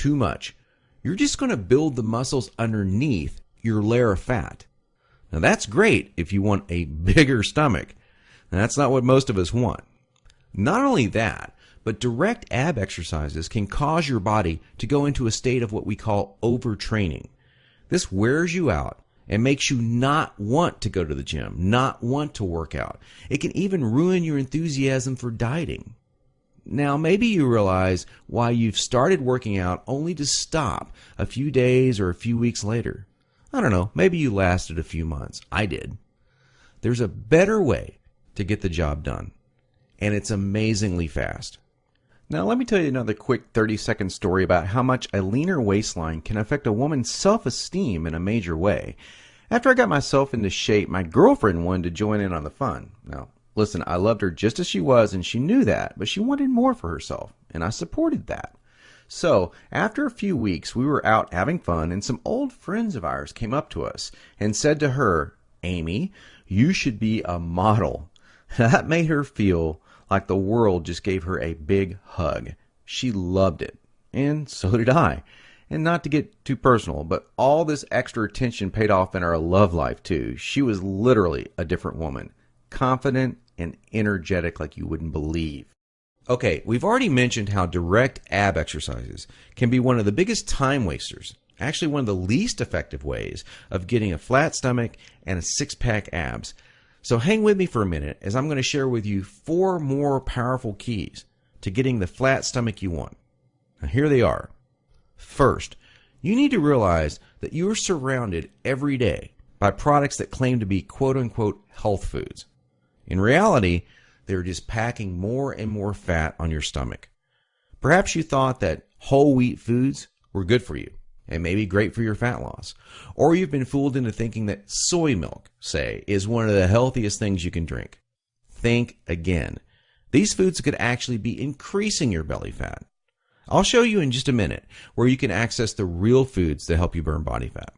too much. You're just going to build the muscles underneath your layer of fat. Now that's great if you want a bigger stomach. And that's not what most of us want. Not only that, but direct ab exercises can cause your body to go into a state of what we call overtraining. This wears you out and makes you not want to go to the gym, not want to work out. It can even ruin your enthusiasm for dieting. Now, maybe you realize why you've started working out only to stop a few days or a few weeks later. I don't know, maybe you lasted a few months. I did. There's a better way to get the job done, and it's amazingly fast. Now, let me tell you another quick 30-second story about how much a leaner waistline can affect a woman's self-esteem in a major way. After I got myself into shape, my girlfriend wanted to join in on the fun. Now, listen, I loved her just as she was, and she knew that, but she wanted more for herself, and I supported that. So, after a few weeks, we were out having fun, and some old friends of ours came up to us and said to her, "Amy, you should be a model." That made her feel like the world just gave her a big hug. She loved it, and so did I. And not to get too personal, but all this extra attention paid off in our love life too. She was literally a different woman, confident and energetic like you wouldn't believe. Okay, we've already mentioned how direct ab exercises can be one of the biggest time wasters, actually one of the least effective ways of getting a flat stomach and a six-pack abs. So hang with me for a minute as I'm going to share with you 4 more powerful keys to getting the flat stomach you want. Now here they are. First, you need to realize that you are surrounded every day by products that claim to be quote-unquote health foods. In reality, they're just packing more and more fat on your stomach. Perhaps you thought that whole wheat foods were good for you and maybe great for your fat loss. Or you've been fooled into thinking that soy milk, say, is one of the healthiest things you can drink. Think again. These foods could actually be increasing your belly fat. I'll show you in just a minute where you can access the real foods that help you burn body fat.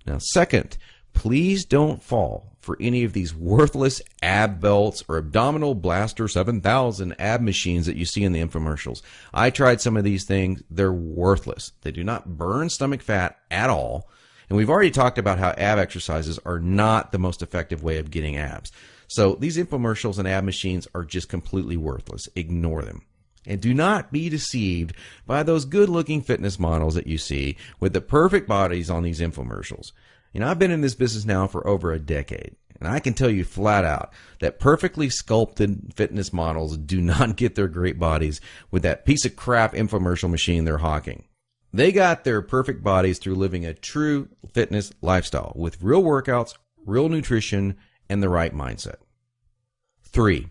Now, second, please don't fall for any of these worthless ab belts or abdominal blaster 7000 ab machines that you see in the infomercials. I tried some of these things. They're worthless. They do not burn stomach fat at all. And we've already talked about how ab exercises are not the most effective way of getting abs. So these infomercials and ab machines are just completely worthless. Ignore them. And do not be deceived by those good-looking fitness models that you see with the perfect bodies on these infomercials. You know, I've been in this business now for over a decade, and I can tell you flat out that perfectly sculpted fitness models do not get their great bodies with that piece of crap infomercial machine they're hawking. They got their perfect bodies through living a true fitness lifestyle with real workouts, real nutrition, and the right mindset. 3.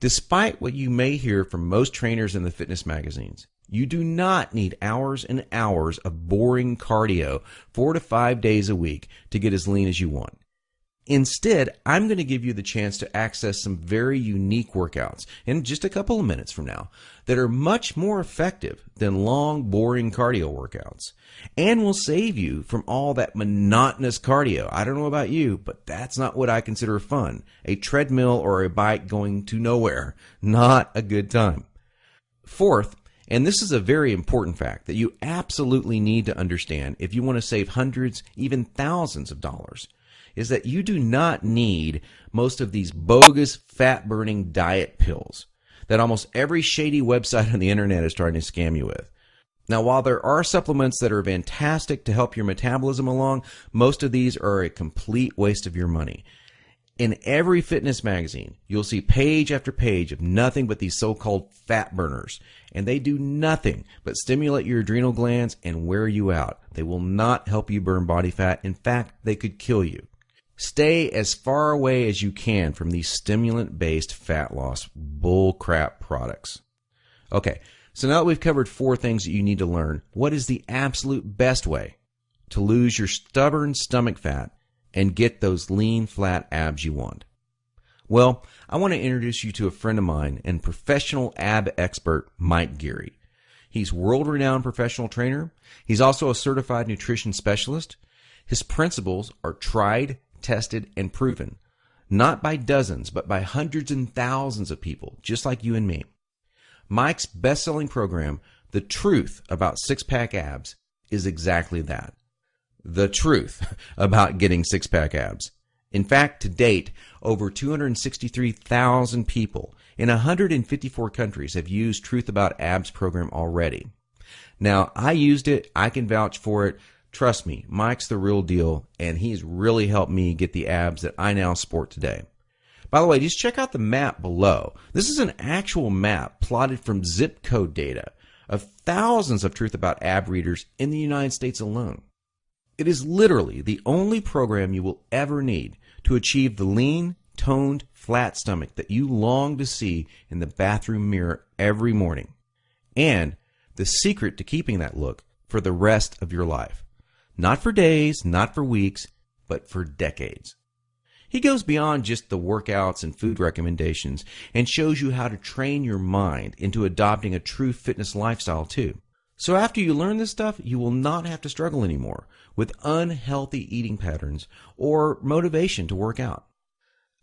Despite what you may hear from most trainers in the fitness magazines, you do not need hours and hours of boring cardio 4 to 5 days a week to get as lean as you want. Instead, I'm going to give you the chance to access some very unique workouts in just a couple of minutes from now that are much more effective than long, boring cardio workouts and will save you from all that monotonous cardio. I don't know about you, but that's not what I consider fun. A treadmill or a bike going to nowhere. Not a good time. Fourth, and this is a very important fact that you absolutely need to understand if you want to save hundreds, even thousands of dollars, is that you do not need most of these bogus fat-burning diet pills that almost every shady website on the internet is trying to scam you with. Now, while there are supplements that are fantastic to help your metabolism along, most of these are a complete waste of your money. In every fitness magazine, you'll see page after page of nothing but these so-called fat burners, and they do nothing but stimulate your adrenal glands and wear you out. They will not help you burn body fat. In fact, they could kill you. Stay as far away as you can from these stimulant-based fat loss bullcrap products. Okay, so now that we've covered 4 things that you need to learn, what is the absolute best way to lose your stubborn stomach fat and get those lean, flat abs you want? Well, I want to introduce you to a friend of mine and professional ab expert, Mike Geary. He's world-renowned professional trainer. He's also a certified nutrition specialist. His principles are tried, tested, and proven, not by dozens, but by hundreds and thousands of people, just like you and me. Mike's best-selling program, The truth about six-pack abs is exactly that. The truth about getting six-pack abs. In fact, to date, over 263,000 people in 154 countries have used Truth About Abs program already. Now, I used it. I can vouch for it. Trust me, Mike's the real deal, and he's really helped me get the abs that I now sport today. By the way, just check out the map below. This is an actual map plotted from zip code data of thousands of Truth About Ab readers in the United States alone. It is literally the only program you will ever need to achieve the lean, toned, flat stomach that you long to see in the bathroom mirror every morning. And the secret to keeping that look for the rest of your life. Not for days, not for weeks, but for decades. He goes beyond just the workouts and food recommendations and shows you how to train your mind into adopting a true fitness lifestyle too. So after you learn this stuff, you will not have to struggle anymore with unhealthy eating patterns or motivation to work out.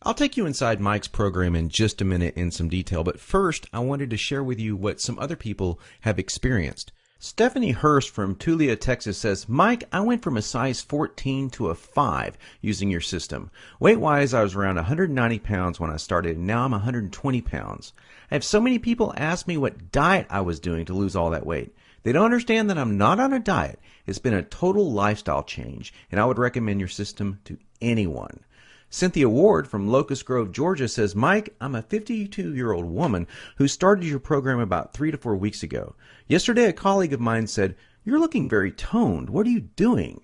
I'll take you inside Mike's program in just a minute in some detail, but first I wanted to share with you what some other people have experienced. Stephanie Hurst from Tulia, Texas says, Mike, I went from a size 14 to a 5 using your system. Weight-wise, I was around 190 pounds when I started, and now I'm 120 pounds. I have so many people ask me what diet I was doing to lose all that weight. They don't understand that I'm not on a diet. It's been a total lifestyle change, and I would recommend your system to anyone. Cynthia Ward from Locust Grove, Georgia says, Mike, I'm a 52-year-old woman who started your program about 3 to 4 weeks ago. Yesterday, a colleague of mine said, you're looking very toned. What are you doing?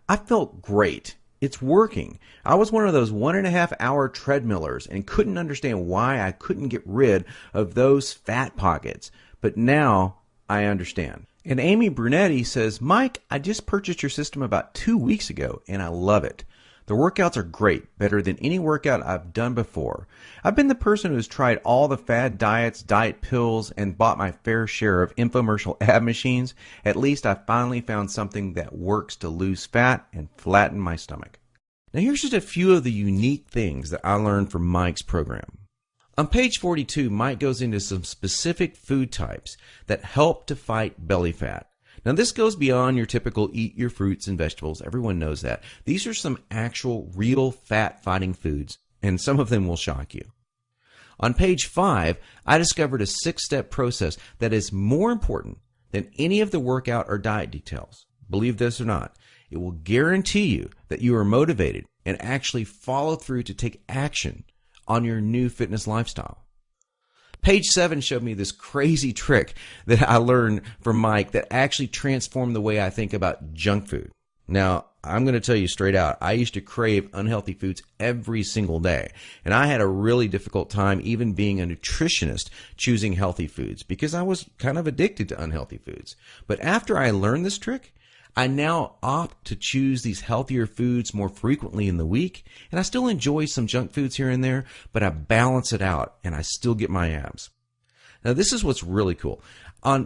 I felt great. It's working. I was one of those 1.5-hour treadmillers and couldn't understand why I couldn't get rid of those fat pockets. But now I understand. And Amy Brunetti says, Mike, I just purchased your system about 2 weeks ago, and I love it. The workouts are great, better than any workout I've done before. I've been the person who's tried all the fad diets, diet pills, and bought my fair share of infomercial ab machines. At least I finally found something that works to lose fat and flatten my stomach. Now here's just a few of the unique things that I learned from Mike's program. On page 42, Mike goes into some specific food types that help to fight belly fat. Now, this goes beyond your typical eat your fruits and vegetables. Everyone knows that. These are some actual, real fat-fighting foods, and some of them will shock you. On page 5, I discovered a 6-step process that is more important than any of the workout or diet details. Believe this or not, it will guarantee you that you are motivated and actually follow through to take action on your new fitness lifestyle. Page 7 showed me this crazy trick that I learned from Mike that actually transformed the way I think about junk food. Now, I'm going to tell you straight out, I used to crave unhealthy foods every single day. And I had a really difficult time even being a nutritionist choosing healthy foods because I was kind of addicted to unhealthy foods. But after I learned this trick, I now opt to choose these healthier foods more frequently in the week, and I still enjoy some junk foods here and there, but I balance it out, and I still get my abs. Now, this is what's really cool.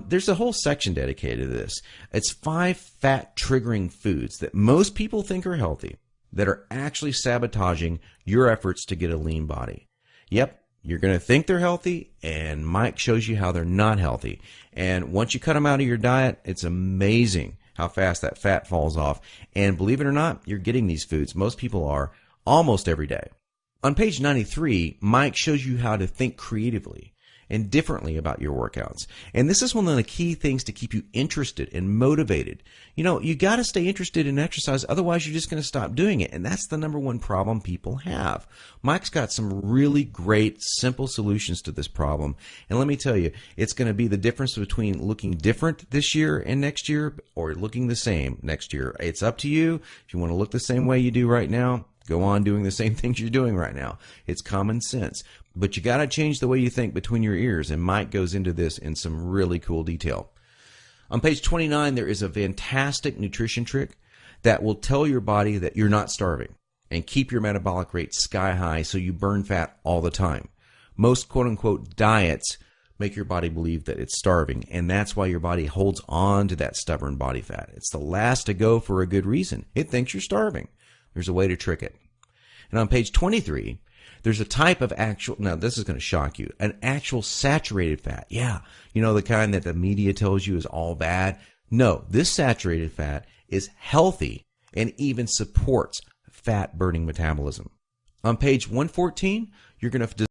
There's a whole section dedicated to this. It's 5 fat-triggering foods that most people think are healthy that are actually sabotaging your efforts to get a lean body. Yep, you're going to think they're healthy, and Mike shows you how they're not healthy. And once you cut them out of your diet, it's amazing how fast that fat falls off. And believe it or not, you're getting these foods. Most people are almost every day. On page 93, Mike shows you how to think creatively and differently about your workouts. And this is one of the key things to keep you interested and motivated. You know, you got to stay interested in exercise, otherwise you're just going to stop doing it. And that's the number one problem people have. Mike's got some really great, simple solutions to this problem. And let me tell you, it's going to be the difference between looking different this year and next year or looking the same next year. It's up to you. If you want to look the same way you do right now, go on doing the same things you're doing right now. It's common sense. But you got to change the way you think between your ears, and Mike goes into this in some really cool detail. On page 29, there is a fantastic nutrition trick that will tell your body that you're not starving and keep your metabolic rate sky high so you burn fat all the time. Most quote-unquote diets make your body believe that it's starving, and that's why your body holds on to that stubborn body fat. It's the last to go for a good reason. It thinks you're starving. There's a way to trick it. And on page 23, There's a type of actual, now this is going to shock you, an actual saturated fat. Yeah, you know, the kind that the media tells you is all bad. No, this saturated fat is healthy and even supports fat burning metabolism. On page 114, you're going to